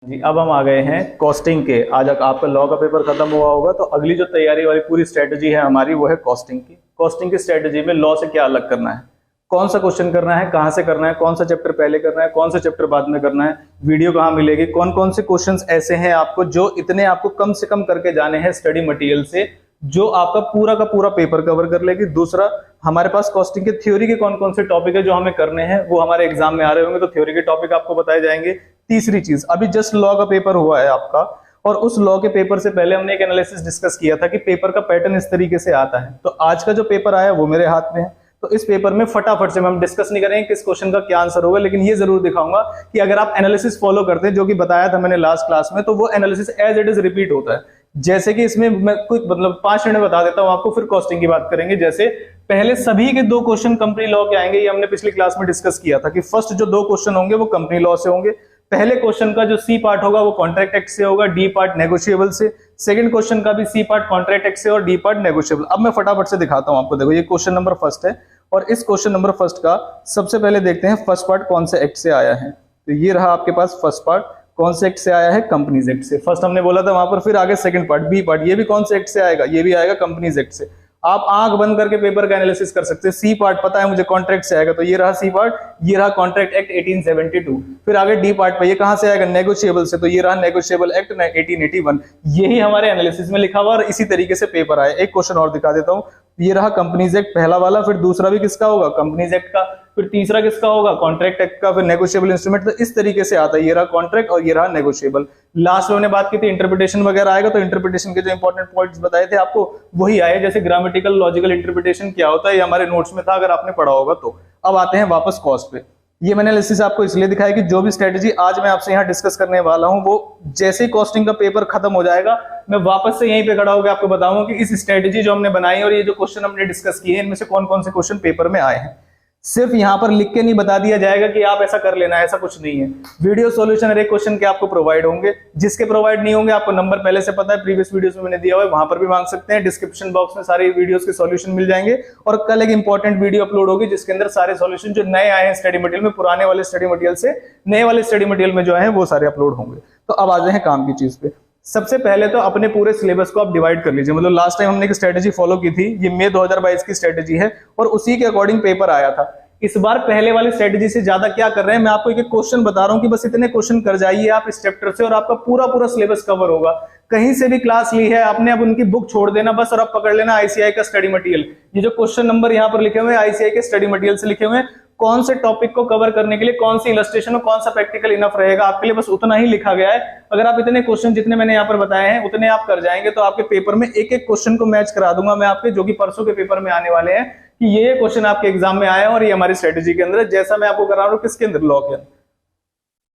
जी अब हम आ गए हैं कॉस्टिंग के। आज आपका लॉ का पेपर खत्म हुआ होगा तो अगली जो तैयारी वाली पूरी स्ट्रेटजी है हमारी वो है कॉस्टिंग की। कॉस्टिंग की स्ट्रेटजी में लॉ से क्या अलग करना है, कौन सा क्वेश्चन करना है, कहां से करना है, कौन सा चैप्टर पहले करना है, कौन सा चैप्टर बाद में करना है, वीडियो कहां मिलेगी, कौन कौन से क्वेश्चंस ऐसे हैं आपको जो इतने आपको कम से कम करके जाने हैं स्टडी मटेरियल से, जो आपका पूरा का पूरा पेपर कवर कर लेगी। दूसरा, हमारे पास कॉस्टिंग के थ्योरी के कौन कौन से टॉपिक है जो हमें करने हैं, वो हमारे एग्जाम में आ रहे होंगे तो थ्योरी के टॉपिक आपको बताए जाएंगे। तीसरी चीज, अभी जस्ट लॉ का पेपर हुआ है आपका, और उस लॉ के पेपर से पहले हमने एक एनालिसिस डिस्कस किया था कि पेपर का पैटर्न इस तरीके से आता है। तो आज का जो पेपर आया वो मेरे हाथ में है, तो इस पेपर में फटाफट से हम डिस्कस नहीं करेंगे किस क्वेश्चन का क्या आंसर होगा, लेकिन ये जरूर दिखाऊंगा कि अगर आप एनालिसिस फॉलो करते हैं जो कि बताया था मैंने लास्ट क्लास में, तो वो analysis as it is repeat होता है। जैसे कि इसमें मैं कुछ मतलब 5 मिनट बता देता हूं आपको, फिर कॉस्टिंग की बात करेंगे। जैसे पहले सभी के 2 क्वेश्चन कंपनी लॉ के आएंगे, ये हमने पिछली क्लास में डिस्कस किया था कि फर्स्ट जो 2 क्वेश्चन होंगे वो कंपनी लॉ से होंगे। पहले क्वेश्चन का जो सी पार्ट होगा वो कॉन्ट्रैक्ट एक्ट से होगा, डी पार्ट नेगोशिएबल से। सेकंड क्वेश्चन का भी सी पार्ट कॉन्ट्रैक्ट एक्ट से और डी पार्ट नेगोशिएबल। अब मैं फटाफट से दिखाता हूं आपको। देखो ये क्वेश्चन नंबर फर्स्ट है, और इस क्वेश्चन नंबर फर्स्ट का सबसे पहले देखते हैं फर्स्ट पार्ट कौन से एक्ट से आया है। तो ये रहा आपके पास फर्स्ट पार्ट, कौन से एक्ट से आया है, कंपनीज एक्ट से। फर्स्ट हमने बोला था वहां पर, फिर आगे सेकंड पार्ट बी पार्ट, ये भी कौन से एक्ट से आएगा, ये भी आएगा कंपनीज एक्ट से। आप आंख बंद करके पेपर का एनालिसिस कर सकते हैं। सी पार्ट पता है मुझे कॉन्ट्रैक्ट से आएगा, तो ये रहा सी पार्ट, ये रहा कॉन्ट्रैक्ट एक्ट 1872। फिर आगे डी पार्ट पे ये कहां से आएगा, नेगोशिएबल से, तो ये रहा नेगोशिएबल एक्ट 1881। यही हमारे एनालिसिस में लिखा हुआ और इसी तरीके से पेपर आया। एक क्वेश्चन और दिखा देता हूं, ये रहा कंपनीज एक्ट पहला वाला, फिर दूसरा भी किसका होगा, कंपनीज एक्ट का, फिर तीसरा किसका होगा, कॉन्ट्रैक्ट एक्ट का, फिर नेगोशिएबल इंस्ट्रूमेंट। तो इस तरीके से आता है, ये रहा कॉन्ट्रैक्ट और ये रहा नेगोशिएबल। लास्ट में हमने बात की थी इंटरप्रिटेशन वगैरह आएगा, तो इंटरप्रिटेशन के जो इंपॉर्टेंट पॉइंट्स बताए थे आपको वही आए, जैसे ग्रामेटिकल लॉजिकल इंटरप्रिटेशन क्या होता है, ये हमारे नोट्स में था अगर आपने पढ़ा होगा तो। अब आते हैं वापस कॉस्ट पे। ये मैंने एनालिसिस आपको इसलिए दिखाया कि जो भी स्ट्रेटजी आज मैं आपसे यहाँ डिस्कस करने वाला हूँ वो जैसे ही कॉस्टिंग का पेपर खत्म हो जाएगा मैं वापस से यहीं पे खड़ा होकर आपको बताऊंगा कि इस स्ट्रेटजी जो हमने बनाई और ये जो क्वेश्चन हमने डिस्कस किए इनमें से कौन कौन से क्वेश्चन पेपर में आए हैं। सिर्फ यहाँ पर लिख के नहीं बता दिया जाएगा कि आप ऐसा कर लेना, ऐसा कुछ नहीं है। वीडियो सॉल्यूशन हर एक क्वेश्चन के आपको प्रोवाइड होंगे, जिसके प्रोवाइड नहीं होंगे आपको नंबर पहले से पता है, प्रीवियस वीडियोस में मैंने दिया हुआ है, वहां पर भी मांग सकते हैं। डिस्क्रिप्शन बॉक्स में सारे वीडियोस के सॉल्यूशन मिल जाएंगे, और कल एक इंपॉर्टेंट वीडियो अपलोड होगी जिसके अंदर सारे सॉल्यूशन जो नए आए हैं स्टडी मटेरियल में, पुराने वाले स्टडी मटेरियल से नए वाले स्टडी मटेरियल में जो है वो सारे अपलोड होंगे। तो अब आ जाए हैं काम की चीज पे। सबसे पहले तो अपने पूरे सिलेबस को आप डिवाइड कर लीजिए। मतलब लास्ट टाइम हमने एक स्ट्रेटजी फॉलो की थी, ये मई 2022 की स्ट्रेटजी है और उसी के अकॉर्डिंग पेपर आया था। इस बार पहले वाली स्ट्रेटजी से ज्यादा क्या कर रहे हैं, मैं आपको एक क्वेश्चन बता रहा हूं कि बस इतने क्वेश्चन कर जाइए आप इस चैप्टर से और आपका पूरा पूरा सिलेबस कवर होगा। कहीं से भी क्लास ली है आपने, अब उनकी बुक छोड़ देना बस, और अब पकड़ लेना आईसीआई का स्टडी मटेरियल। ये जो क्वेश्चन नंबर यहाँ पर लिखे हुए हैं आईसीआई के स्टडी मटेरियल से लिखे हुए हैं, कौन से टॉपिक को कवर करने के लिए कौन सी इलस्ट्रेशन और कौन सा प्रैक्टिकल इनफ रहेगा आपके लिए, बस उतना ही लिखा गया है। अगर आप इतने क्वेश्चन जितने मैंने यहाँ पर बताए हैं उतने आप कर जाएंगे तो आपके पेपर में एक एक क्वेश्चन को मैच करा दूंगा मैं आपके, जो कि परसों के पेपर में आने वाले हैं, कि ये क्वेश्चन आपके एग्जाम में आया और ये हमारी स्ट्रेटजी के अंदर, जैसा मैं आपको करा रहा हूं किसके अंदर, लॉ के अंदर।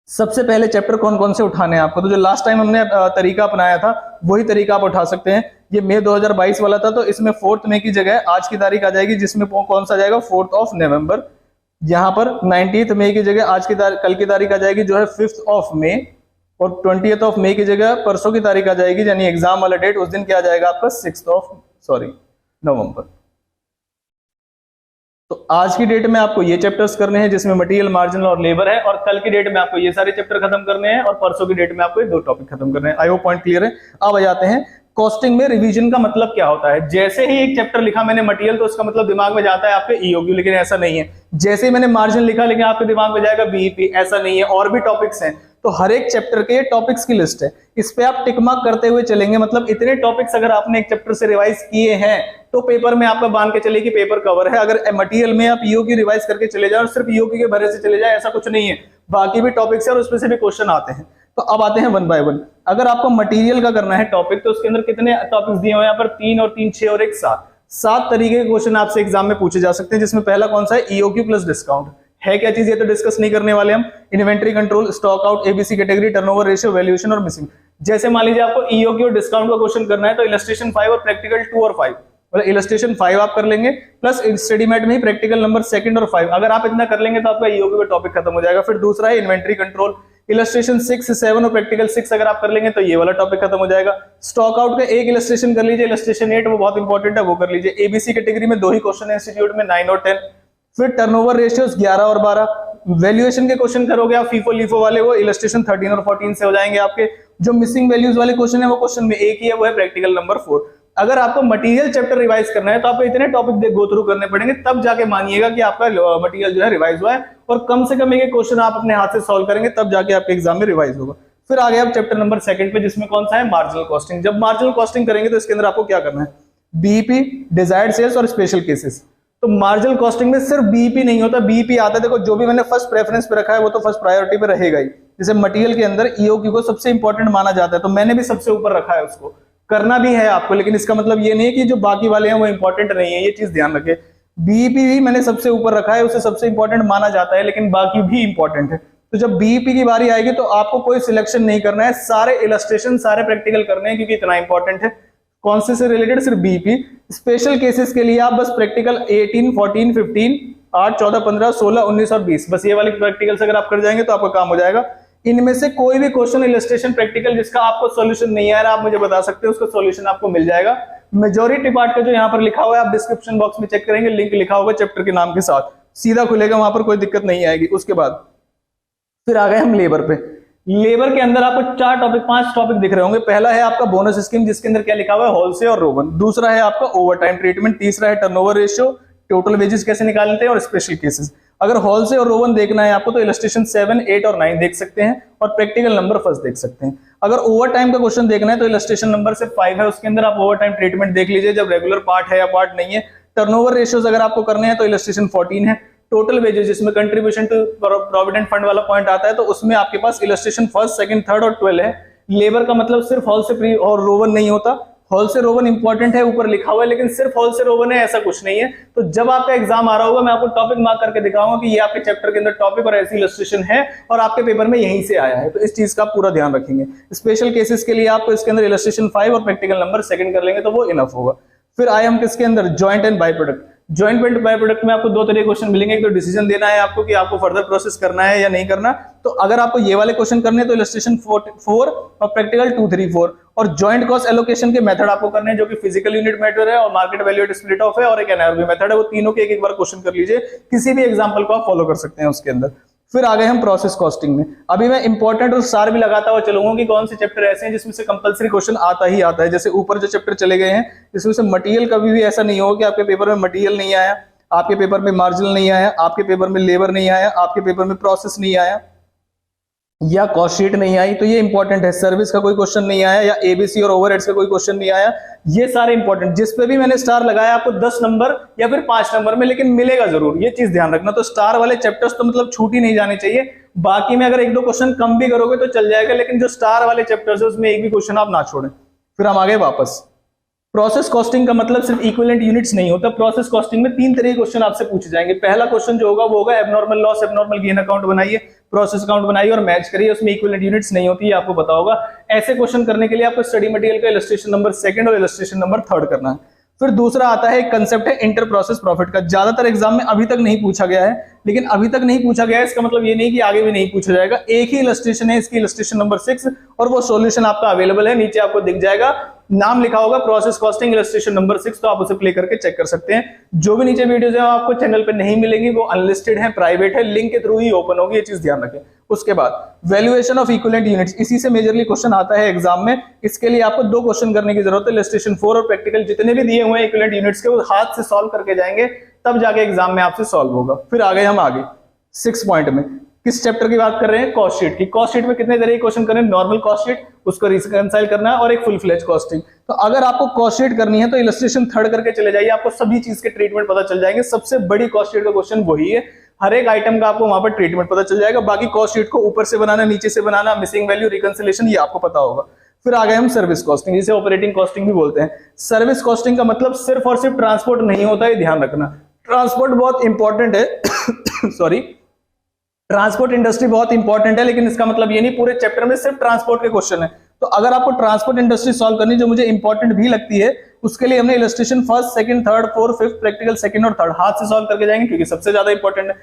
सबसे पहले चैप्टर कौन कौन से उठाने हैं आपको, तो जो लास्ट टाइम हमने तरीका अपनाया था वही तरीका आप उठा सकते हैं। ये मई 2022 वाला था, तो इसमें 4 मई की जगह आज की तारीख आ जाएगी, जिसमें कौन सा जाएगा 4 नवंबर। यहाँ पर 19 मई की जगह आज की तारीख, कल की तारीख आ जाएगी जो है 5 मई, और 20 मई की जगह परसों की तारीख आ जाएगी, यानी एग्जाम वाला डेट उस दिन क्या आ जाएगा आपका 6 नवंबर। तो आज की डेट में आपको ये चैप्टर्स करने हैं जिसमें मटेरियल, मार्जिनल और लेबर है, और कल की डेट में आपको ये सारे चैप्टर खत्म करने हैं, और परसों की डेट में आपको ये 2 टॉपिक खत्म करने हैं। आई होप पॉइंट क्लियर है। अब आ जाते हैं कॉस्टिंग में रिवीजन का मतलब क्या होता है। जैसे ही एक चैप्टर लिखा मैंने मटेरियल, तो उसका मतलब दिमाग में जाता है आपके ईओक्यू, लेकिन ऐसा नहीं है। जैसे ही मैंने मार्जिन लिखा, लेकिन आपके दिमाग में जाएगा बीईपी, ऐसा नहीं है। और भी टॉपिक्स हैं, तो हर एक चैप्टर के टॉपिक्स की लिस्ट है, इस पे आप टिक मार्क करते हुए चलेंगे। मतलब इतने टॉपिक्स अगर आपने एक चैप्टर से रिवाइज किए हैं तो पेपर में आपका मान के चलिए कि पेपर कवर है। अगर मटेरियल में आप ईओक्यू रिवाइज करके चले जाए और सिर्फ ईओक्यू के भरे से चले जाए, ऐसा कुछ नहीं है, बाकी भी टॉपिक्स है और उसमें से भी क्वेश्चन आते हैं। तो अब आते हैं 1 बाय 1। अगर आपको मटेरियल का करना है टॉपिक, तो उसके अंदर कितने टॉपिक्स दिए हुए हैं यहाँ पर, 3 और 3 6 और 1 7 तरीके के क्वेश्चन आपसे एग्जाम में पूछे जा सकते हैं, जिसमें पहला कौन सा है, ईओक्यू प्लस डिस्काउंट है। क्या चीज, ये तो डिस्कस नहीं करने वाले हम। Inventory control, stock out, ABC category, turnover ratio, valuation और मिसिंग। जैसे मान लीजिए आपको ईओक्यू और डिस्काउंट का क्वेश्चन करना है, तो इलस्ट्रेशन 5 और प्रैक्टिकल 2 और 5, मतलब इलस्ट्रेशन 5 आप कर लेंगे, प्लस स्टडी मैट में ही प्रैक्टिकल नंबर 2 और 5। अगर आप इतना कर लेंगे तो आपका ईओक्यू का टॉपिक खत्म हो जाएगा। फिर दूसरा है इन्वेंट्री कंट्रोल, इलस्ट्रेशन 6, 7 और प्रैक्टिकल 6 अगर आप कर लेंगे तो ये वाला टॉपिक खत्म हो जाएगा। स्टॉक आउट का एक इलस्ट्रेशन कर लीजिए, इलस्ट्रेशन 8 वो बहुत इंपॉर्टेंट है, वो कर लीजिए। एबीसी कैटेगरी में 2 ही क्वेश्चन है इंस्टीट्यूट में, 9 और 10। फिर टर्नओवर रेशियोस 11 और 12, वैल्यूएशन के क्वेश्चन करोगे आप फीफो लीफो वाले, वो इलस्ट्रेशन 13 और 14 से हो जाएंगे आपके। जो मिसिंग वैल्यूज वाले क्वेश्चन है वो क्वेश्चन में एक ही है, वो है प्रैक्टिकल नंबर 4। अगर आपको मटेरियल चैप्टर रिवाइज करना है तो आपको इतने टॉपिक गो थ्रू करने पड़ेंगे, तब जाके मानिएगा कि आपका मटेरियल जो है रिवाइज हुआ है, और कम से कम एक क्वेश्चन आप अपने हाथ से सॉल्व करेंगे तब जाके आपके एग्जाम में रिवाइज होगा। फिर आ गया आप चैप्टर नंबर 2 पे, जिसमें कौन सा है, मार्जिनल कॉस्टिंग। जब मार्जिनल कॉस्टिंग करेंगे तो इसके अंदर आपको क्या करना है, बीईपी, डिजायर्ड सेल्स और स्पेशल केसेस। तो मार्जिनल कॉस्टिंग में सिर्फ बीईपी नहीं होता, बीईपी आता है, देखो जो भी मैंने फर्स्ट प्रेफरेंस पे रखा है वो तो फर्स्ट प्रायोरिटी पे रहेगा ही। जैसे मटेरियल के अंदर ईओक्यू को सबसे इंपॉर्टेंट माना जाता है, तो मैंने भी सबसे ऊपर रखा है, उसको करना भी है आपको, लेकिन इसका मतलब ये नहीं है कि जो बाकी वाले हैं वो इंपॉर्टेंट नहीं है, ये चीज ध्यान रखें। बीईपी भी मैंने सबसे ऊपर रखा है, उसे सबसे इंपॉर्टेंट माना जाता है, लेकिन बाकी भी इंपॉर्टेंट है। तो जब बीईपी की बारी आएगी तो आपको कोई सिलेक्शन नहीं करना है, सारे इलस्ट्रेशन सारे प्रैक्टिकल करने हैं, क्योंकि इतना इंपॉर्टेंट है। कौन से रिलेटेड, सिर्फ बीईपी। स्पेशल केसेस के लिए आप बस प्रैक्टिकल 18, 14, 15, 8, 14, 15, 16, 19 और 20, बस ये वाले प्रैक्टिकल्स अगर आप कर जाएंगे तो आपका काम हो जाएगा। इनमें से कोई भी क्वेश्चन इलस्ट्रेशन प्रैक्टिकल जिसका आपको सॉल्यूशन नहीं आ रहा, आप मुझे बता सकते हो, उसका सॉल्यूशन आपको मिल जाएगा। मेजॉरिटी पार्ट का जो यहाँ पर लिखा हुआ है आप डिस्क्रिप्शन बॉक्स में चेक करेंगे, लिंक लिखा होगा चैप्टर के नाम के साथ, सीधा खुलेगा, वहां पर कोई दिक्कत नहीं आएगी। उसके बाद फिर आ गए हम लेबर पे। लेबर के अंदर आपको 4 टॉपिक 5 टॉपिक दिख रहे होंगे। पहला है आपका बोनस स्कीम, जिसके अंदर क्या लिखा हुआ है, होलसेल और रोवन। दूसरा है आपका ओवर टाइम ट्रीटमेंट। तीसरा है टर्नओवर रेशियो, टोटल वेजेस कैसे निकालते हैं, और स्पेशल केसेस। अगर होलसेल और रोवन देखना है आपको तो इलस्ट्रेशन 7, 8 और 9 देख सकते हैं, और प्रैक्टिकल नंबर फर्स्ट देख सकते हैं। अगर ओवर टाइम का क्वेश्चन देखना है तो इलस्ट्रेशन नंबर से 5 है, उसके अंदर आप ओवर टाइम ट्रीटमेंट देख लीजिए, जब रेगुलर पार्ट है या पार्ट नहीं है। टर्नओवर रेशियोज अगर आपको करने हैं तो इलस्ट्रेशन 14 है। टोटल वेजेस जिसमें कंट्रीब्यूशन टू प्रोविडेंट फंड वाला पॉइंट आता है, तो उसमें आपके पास इलस्ट्रेशन 1, 2, 3 और 12 है। लेबर का मतलब सिर्फ हॉल से और रोवन नहीं होता, हॉल से रोवन इंपॉर्टेंट है, ऊपर लिखा हुआ है, लेकिन सिर्फ हॉल से रोवन है ऐसा कुछ नहीं है। तो जब आपका एग्जाम आ रहा होगा मैं आपको टॉपिक मार्क करके दिखाऊंगा कि ये आपके चैप्टर के अंदर टॉपिक और ऐसी इलस्ट्रेशन है, और आपके पेपर में यहीं से आया है, तो इस चीज का पूरा ध्यान रखेंगे। स्पेशल केसेस के लिए आपको इसके अंदर इलस्ट्रेशन 5 और प्रैक्टिकल नंबर 2 कर लेंगे तो वो इनफ होगा। फिर आए हम किसके अंदर, joint and by product. Joint and by product में आपको 2 तरह के क्वेश्चन मिलेंगे, एक तो डिसीजन देना है आपको कि आपको फर्दर प्रोसेस करना है या नहीं करना। तो अगर आपको ये वाले क्वेश्चन करने हैं तो इलस्ट्रेशन 4 और प्रैक्टिकल 2, 3, 4, और ज्वाइंट कॉस्ट एलोकेशन के मेथड आपको करने हैं, जो कि फिजिकल यूनिट मेथड है और मार्केट वैल्यू स्प्लिट ऑफ है और एक एनआरबी मेथड है। वो तीनों के एक बार क्वेश्चन कर लीजिए, किसी भी एग्जांपल को आप फॉलो कर सकते हैं उसके अंदर। फिर आ गए हम प्रोसेस कॉस्टिंग में। अभी मैं इंपॉर्टेंट और सार भी लगाता हुआ चलूंगा कि कौन से चैप्टर ऐसे हैं जिसमें से कंपलसरी क्वेश्चन आता ही आता है। जैसे ऊपर जो चैप्टर चले गए हैं इसमें से मटेरियल कभी भी ऐसा नहीं होगा कि आपके पेपर में मटेरियल नहीं आया, आपके पेपर में मार्जिनल नहीं आया, आपके पेपर में लेबर नहीं आया, आपके पेपर में प्रोसेस नहीं आया, या कॉस्ट शीट नहीं आई, तो ये इंपॉर्टेंट है। सर्विस का कोई क्वेश्चन नहीं आया, या एबीसी और ओवरहेड्स का कोई क्वेश्चन नहीं आया, ये सारे इंपॉर्टेंट। जिस पे भी मैंने स्टार लगाया आपको 10 नंबर या फिर 5 नंबर में, लेकिन मिलेगा जरूर, ये चीज ध्यान रखना। तो स्टार वाले चैप्टर्स तो मतलब छूट ही नहीं जाने चाहिए। बाकी में अगर 1-2 क्वेश्चन कम भी करोगे तो चल जाएगा, लेकिन जो स्टार वाले चैप्टर्स है उसमें एक भी क्वेश्चन आप ना छोड़ें। फिर हम आगे वापस, प्रोसेस कॉस्टिंग का मतलब सिर्फ इक्विवेलेंट यूनिट्स नहीं होता। प्रोसेस कॉस्टिंग में 3 तरह के क्वेश्चन आपसे पूछे जाएंगे। पहला क्वेश्चन जो होगा वो होगा abnormal loss, abnormal gain account बनाइए, प्रोसेस अकाउंट बनाइए और मैच करिए, उसमें इक्विवेलेंट यूनिट्स नहीं होती, आपको पता होगा। ऐसे क्वेश्चन करने के लिए आपको स्टडी मटेरियल का इलस्ट्रेशन नंबर 2 और इलस्ट्रेशन नंबर 3 करना है। फिर दूसरा आता है, एक कंसेप्ट है इंटर प्रोसेस प्रॉफिट का। ज्यादातर एग्जाम में अभी तक नहीं पूछा गया है, लेकिन अभी तक नहीं पूछा गया है इसका मतलब ये नहीं कि आगे भी नहीं पूछा जाएगा। एक ही इलस्ट्रेशन है इसकी, इलस्ट्रेशन नंबर 6, और वो सॉल्यूशन आपका अवेलेबल है, नीचे आपको दिख जाएगा, नाम लिखा होगा प्रोसेस कॉस्टिंग इलस्ट्रेशन नंबर 6, तो आप उसे प्ले करके चेक कर सकते हैं। जो भी नीचे वीडियोस है आपको चैनल पे नहीं मिलेंगी, वो अनलिस्टेड है, प्राइवेट है, लिंक के थ्रू ही ओपन होगी, ये चीज ध्यान रखें। उसके बाद वैल्यूएशन ऑफ इक्विवेलेंट यूनिट्स, इसी से मेजरली क्वेश्चन आता है एग्जाम में। इसके लिए आपको 2 क्वेश्चन करने की जरूरत है। इलस्ट्रेशन 4 और प्रैक्टिकल जितने भी दिए हुए हैं इक्विवेलेंट यूनिट्स के, वो हाथ से सॉल्व करके जाएंगे, तब जाके एग्जाम में आपसे सॉल्व होगा। फिर आ गए हम आगे 6 पॉइंट में, किस चैप्टर की बात कर रहे हैं, कॉस्ट शीट की। कॉस्ट शीट में कितने तरह के क्वेश्चन करें, नॉर्मल कॉस्ट शीट, उसको रिकंसाइल करना है, और एक फुल फ्लेज कॉस्टिंग। तो अगर आपको कॉस्ट शीट करनी है तो इलस्ट्रेशन 3 करके चले जाइए, आपको सभी चीज के ट्रीटमेंट पता चल जाएंगे। सबसे बड़ी कॉस्ट शीट का क्वेश्चन वही है, हर एक आइटम का आपको वहां पर ट्रीटमेंट पता चल जाएगा। बाकी कॉस्ट शीट को ऊपर से बनाना, नीचे से बनाना, मिसिंग वैल्यू, रिकंसिलेशन, ये आपको पता होगा। फिर आ गए हम सर्विस कॉस्टिंग, जिसे ऑपरेटिंग कॉस्टिंग भी बोलते हैं। सर्विस कॉस्टिंग का मतलब सिर्फ और सिर्फ ट्रांसपोर्ट नहीं होता है, ध्यान रखना। ट्रांसपोर्ट बहुत इंपॉर्टेंट है सॉरी, ट्रांसपोर्ट इंडस्ट्री बहुत इंपॉर्टेंट है, लेकिन इसका मतलब ये नहीं पूरे चैप्टर में सिर्फ ट्रांसपोर्ट के क्वेश्चन है। तो अगर आपको ट्रांसपोर्ट इंडस्ट्री सॉल्व करनी, जो मुझे इंपॉर्टेंट भी लगती है, उसके लिए हमने इलस्ट्रेशन 1, 2, 3, 4, 5 प्रैक्टिकल 2 और 3 हाथ से सॉल्व करके जाएंगे, क्योंकि सबसे ज्यादा इंपॉर्टेंट है।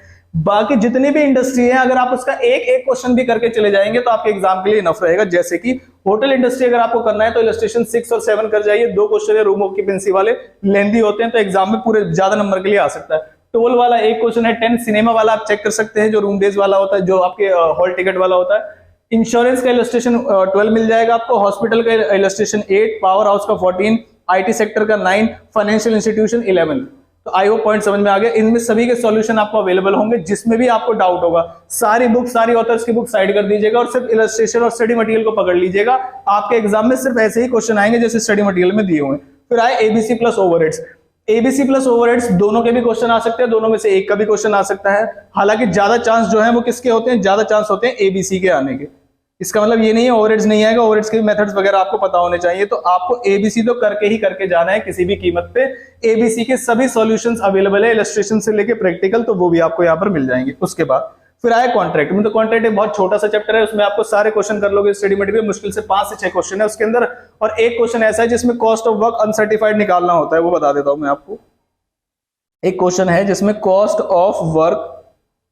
बाकी जितनी भी इंडस्ट्री है, अगर आप उसका एक एक क्वेश्चन भी करके चले जाएंगे तो आपके एग्जाम के लिए इनफ रहेगा। जैसे कि होटल इंडस्ट्री अगर आपको करना है तो इलस्ट्रेशन 6 और 7 कर जाइए। 2 क्वेश्चन है रूम ऑक्यूपेंसी वाले, लेंथी होते हैं, तो एग्जाम में पूरे ज्यादा नंबर के लिए आ सकता है। टोल वाला एक क्वेश्चन है 10, सिनेमा वाला आप चेक कर सकते हैं जो रूम डेज वाला होता है, जो आपके हॉल टिकट वाला होता है। इंश्योरेंस का इलस्ट्रेशन 12 मिल जाएगा आपको, हॉस्पिटल का इलस्ट्रेशन 8, पावर हाउस का 14, आईटी सेक्टर का 9, फाइनेंशियल इंस्टीट्यूशन 11। तो आई होप पॉइंट समझ में आ गया। इनमें सभी के सॉल्यूशन आपको अवेलेबल होंगे, जिसमें भी आपको डाउट होगा सारी बुक, सारी ऑथर्स की बुक साइड कर दीजिएगा और सिर्फ इलस्ट्रेशन और स्टडी मटेरियल को पकड़ लीजिएगा। आपके एग्जाम में सिर्फ ऐसे ही क्वेश्चन आएंगे जैसे स्टडी मटेरियल में दिए हुए। फिर आए ABC plus overheads. ABC plus overheads दोनों के भी क्वेश्चन आ सकते हैं, दोनों में से एक का भी क्वेश्चन आ सकता है। हालांकि ज्यादा चांस जो है वो किसके होते हैं, ज्यादा चांस होते हैं एबीसी के आने के। इसका मतलब ये नहीं है ओवरहेड्स नहीं आएगा, ओवरहेड्स के मेथड्स वगैरह आपको पता होने चाहिए। तो आपको एबीसी तो करके जाना है किसी भी कीमत पे। एबीसी के सभी सॉल्यूशंस अवेलेबल है, इलस्ट्रेशन से लेके प्रैक्टिकल, तो वो भी आपको यहाँ पर मिल जाएंगे। उसके बाद फिर आया कॉन्ट्रैक्ट में। तो कॉन्ट्रैक्ट एक बहुत छोटा सा चैप्टर है, उसमें आपको सारे क्वेश्चन कर लोगे स्टडी मटेरियल, मुश्किल से 5 से 6 क्वेश्चन है उसके अंदर। और एक क्वेश्चन ऐसा है जिसमें कॉस्ट ऑफ वर्क अनसर्टिफाइड निकालना होता है, वो बता देता हूं मैं आपको। एक क्वेश्चन है जिसमें कॉस्ट ऑफ वर्क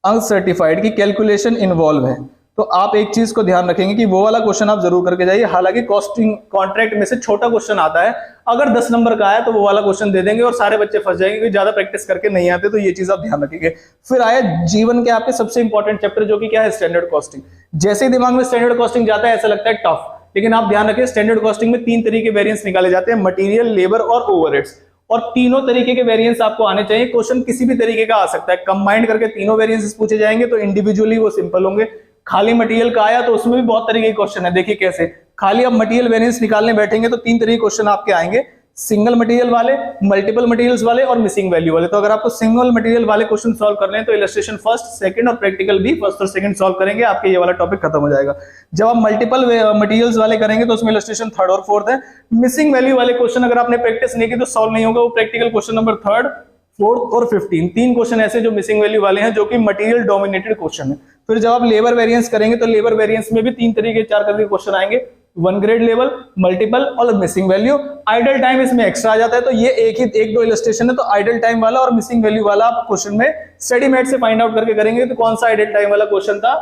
अनसर्टिफाइड की कैलकुलेशन इन्वॉल्व है। तो आप एक चीज को ध्यान रखेंगे कि वो वाला क्वेश्चन आप जरूर करके जाइए। हालांकि कॉस्टिंग कॉन्ट्रैक्ट में से छोटा क्वेश्चन आता है, अगर 10 नंबर का आया तो वो वाला क्वेश्चन दे देंगे और सारे बच्चे फंस जाएंगे क्योंकि ज्यादा प्रैक्टिस करके नहीं आते। तो ये चीज आप ध्यान रखिए। फिर आया जीवन के आपके सबसे इंपॉर्टेंट चैप्टर, जो कि क्या है, स्टैंडर्ड कॉस्टिंग। जैसे ही दिमाग में स्टैंडर्ड कॉस्टिंग जाता है ऐसा लगता है टफ, लेकिन आप ध्यान रखिए स्टैंडर्ड कॉस्टिंग में 3 तरीके के वेरिएंस निकाले जाते हैं, मटेरियल, लेबर और ओवरहेड्स। और तीनों तरीके के वेरिएंस आपको आने चाहिए। क्वेश्चन किसी भी तरीके का आ सकता है, कंबाइंड करके तीनों वेरिएंसेस पूछे जाएंगे तो इंडिविजुअली वो सिंपल होंगे। खाली मटेरियल का आया तो उसमें भी बहुत तरीके के क्वेश्चन है। देखिए कैसे, खाली अब मटेरियल वेरिएंस निकालने बैठेंगे तो 3 तरीके के क्वेश्चन आपके आएंगे, सिंगल मटेरियल वाले, मल्टीपल मटेरियल्स वाले और मिसिंग वैल्यू वाले। तो अगर आपको सिंगल मटेरियल वाले क्वेश्चन सॉल्व करने हैं तो इलस्ट्रेशन फर्स्ट, सेकंड और प्रैक्टिकल भी फर्स्ट और सेकंड सॉल्व करेंगे, आपके ये वाला टॉपिक खत्म हो जाएगा। जब आप मल्टीपल मटेरियल्स वाले करेंगे तो उसमें इलस्ट्रेशन थर्ड और फोर्थ है। मिसिंग वैल्यू वाले क्वेश्चन अगर आपने प्रैक्टिस नहीं की तो सॉल्व नहीं होगा, वो प्रैक्टिकल क्वेश्चन नंबर 3, 4 और 15, 3 क्वेश्चन ऐसे जो मिसिंग वैल्यू वाले हैं, जो कि मटेरियल डोमिनेटेड क्वेश्चन है। फिर जब आप लेबर वेरिएंस करेंगे तो लेबर वेरिएंस में भी 3 तरीके 4 तरीके क्वेश्चन आएंगे, 1 ग्रेड लेवल, मल्टीपल और मिसिंग वैल्यू। आइडल टाइम इसमें एक्स्ट्रा आ जाता है, तो ये एक दो इलस्ट्रेशन है, तो आइडल टाइम वाला और मिसिंग वैल्यू वाला आप क्वेश्चन में स्टडी मेट से फाइंड आउट करके करेंगे। तो कौन सा आइडल टाइम वाला क्वेश्चन था,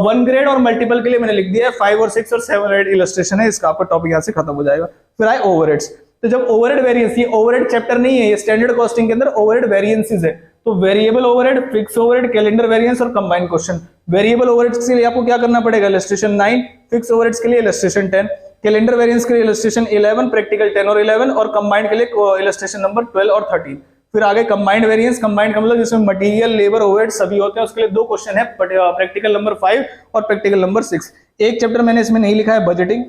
1 ग्रेड और मल्टीपल के लिए मैंने लिख दिया है 5 और 6 और 7 और 8 इलस्ट्रेशन है, इसका आपका टॉपिक यहाँ से खत्म हो जाएगा। फिर आए ओवरहेड्स। तो जब ओवरहेड वेरिएंस, ये ओवरहेड चैप्टर नहीं है, ये स्टैंडर्ड कॉस्टिंग के अंदर ओवरहेड वेरिएंसेस है। तो variable overhead, fix overhead, calendar variance और कंबाइंड क्वेश्चन। वेरिएबल ओवरहेड्स के लिए आपको क्या करना पड़ेगा, इलस्ट्रेशन 9, फिक्स ओवरहेड्स के लिए इलस्ट्रेशन 10, कैलेंडर वेरिएंस के लिए इलस्ट्रेशन 11, प्रैक्टिकल 10 और 11 और कंबाइंड के लिए इलस्ट्रेशन नंबर 12 और 13। फिर आगे कंबाइंड वेरिएंस, कंबाइंड का मतलब जिसमें मटेरियल, लेबर, ओवरहेड सभी होते हैं, उसके लिए 2 क्वेश्चन है, प्रैक्टिकल नंबर 5 और प्रैक्टिकल नंबर 6। एक चैप्टर मैंने इसमें नहीं लिखा है, बजटिंग,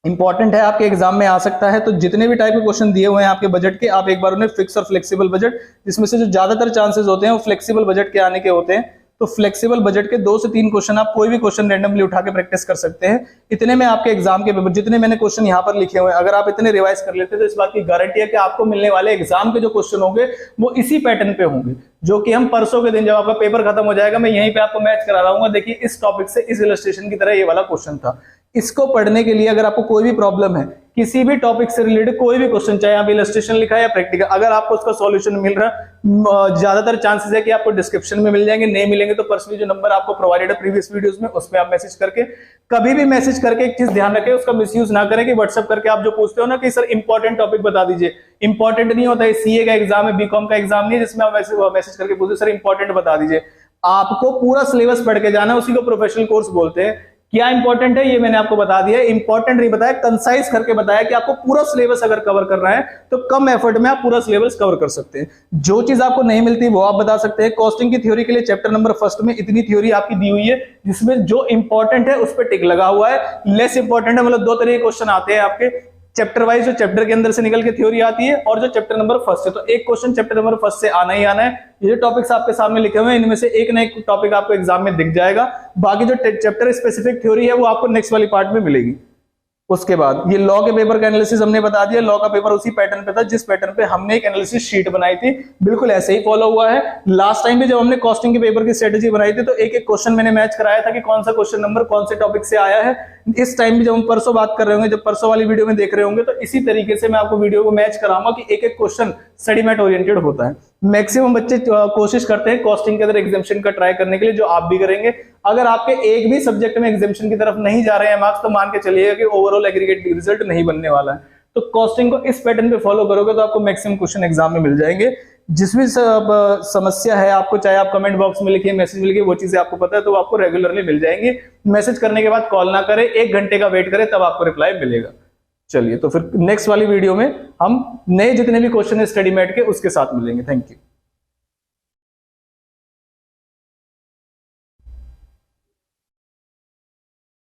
इंपॉर्टेंट है, आपके एग्जाम में आ सकता है। तो जितने भी टाइप के क्वेश्चन दिए हुए हैं आपके बजट के, आप एक बार उन्हें फिक्स और फ्लेक्सिबल बजट, जिसमें से जो ज्यादातर चांसेस होते हैं वो फ्लेक्सिबल बजट के आने के होते हैं। तो फ्लेक्सिबल बजट के 2 से 3 क्वेश्चन आप कोई भी क्वेश्चन रैंडमली उठा के प्रैक्टिस कर सकते हैं। इतने में आपके एग्जाम के पेपर, जितने मैंने क्वेश्चन यहाँ पर लिखे हुए हैं, अगर आप इतने रिवाइज कर लेते हैं तो इस बात की गारंटी है कि आपको मिलने वाले एग्जाम के जो क्वेश्चन होंगे वो इसी पैटर्न पे होंगे, जो कि हम परसों के दिन जब आपका पेपर खत्म हो जाएगा मैं यहीं पे आपको मैच करा रहा हूँ। देखिए इस टॉपिक से इस इलस्ट्रेशन की तरह ये वाला क्वेश्चन था। इसको पढ़ने के लिए अगर आपको कोई भी प्रॉब्लम है, किसी भी टॉपिक से रिलेटेड कोई भी क्वेश्चन, चाहे आप इलस्ट्रेशन लिखा है या प्रैक्टिकल, अगर आपको उसका सॉल्यूशन मिल रहा है, ज्यादातर चांसेस है कि आपको डिस्क्रिप्शन में मिल जाएंगे, नहीं मिलेंगे तो पर्सनली जो नंबर आपको प्रोवाइडेड है प्रीवियस वीडियोस में, उसमें आप मैसेज करके, कभी भी मैसेज करके एक चीज ध्यान रखें, उसका मिसयूज ना करें कि व्हाट्सएप करके आप जो पूछते हो ना कि सर इंपॉर्टेंट टॉपिक बता दीजिए। इंपॉर्टेंट नहीं होता है, सीए का एग्जाम है, बीकॉम का एग्जाम नहीं है जिसमें आप मैसेज करके पूछते सर इंपॉर्टेंट बता दीजिए। आपको पूरा सिलेबस पढ़ के जाना है, उसी को प्रोफेशनल कोर्स बोलते हैं। क्या इंपॉर्टेंट है ये मैंने आपको बता दिया, इंपॉर्टेंट नहीं बताया, कंसाइज करके बताया कि आपको पूरा सिलेबस अगर कवर करना है तो कम एफर्ट में आप पूरा सिलेबस कवर कर सकते हैं। जो चीज आपको नहीं मिलती वो आप बता सकते हैं। कॉस्टिंग की थ्योरी के लिए चैप्टर नंबर 1 में इतनी थ्योरी आपकी दी हुई है, जिसमें जो इंपॉर्टेंट है उस पर टिक लगा हुआ है, लेस इंपॉर्टेंट है मतलब 2 तरह के क्वेश्चन आते हैं आपके चैप्टर वाइज, जो चैप्टर के अंदर से निकल के थ्योरी आती है और जो चैप्टर नंबर 1 है। तो एक क्वेश्चन चैप्टर नंबर 1 से आना ही आना है। ये टॉपिक्स आपके सामने लिखे हुए हैं, इनमें से एक ना एक टॉपिक आपको एग्जाम में दिख जाएगा। बाकी जो चैप्टर स्पेसिफिक थ्योरी है वो आपको नेक्स्ट वाली पार्ट में मिलेगी। उसके बाद ये लॉ के पेपर का एनालिसिस हमने बता दिया। लॉ का पेपर उसी पैटर्न पे था जिस पैटर्न पे हमने एक एनालिसिस शीट बनाई थी, बिल्कुल ऐसे ही फॉलो हुआ है। लास्ट टाइम भी जब हमने कॉस्टिंग के पेपर की स्ट्रेटेजी बनाई थी तो एक एक क्वेश्चन मैंने मैच कराया था कि कौन सा क्वेश्चन नंबर कौन से टॉपिक से आया है। इस टाइम भी जब हम परसों बात कर रहे होंगे, जब परसों वाली वीडियो में देख रहे होंगे, तो इसी तरीके से मैं आपको वीडियो को मैच कराऊंगा कि एक एक क्वेश्चन स्टडी मैट ओरिएंटेड होता है। मैक्सिमम बच्चे कोशिश करते हैं कॉस्टिंग के अंदर एग्जामिशन का ट्राई करने के लिए, जो आप भी करेंगे। अगर आपके एक भी सब्जेक्ट में एग्जामिशन की तरफ नहीं जा रहे हैं मार्क्स, तो मान के चलिएगा कि ओवरऑल एग्रीगेट रिजल्ट नहीं बनने वाला है। तो कॉस्टिंग को इस पैटर्न पे फॉलो करोगे तो आपको मैक्सिमम क्वेश्चन एग्जाम में मिल जाएंगे। जिस भी समस्या है आपको, चाहे आप कमेंट बॉक्स में लिखिए, मैसेज में लिखिए, वो चीजें आपको पता है तो आपको रेगुलरली मिल जाएंगी। मैसेज करने के बाद कॉल ना करें, 1 घंटे का वेट करें, तब आपको रिप्लाई मिलेगा। चलिए, तो फिर नेक्स्ट वाली वीडियो में हम नए जितने भी क्वेश्चन है स्टडी मैट के, उसके साथ मिलेंगे। Thank you.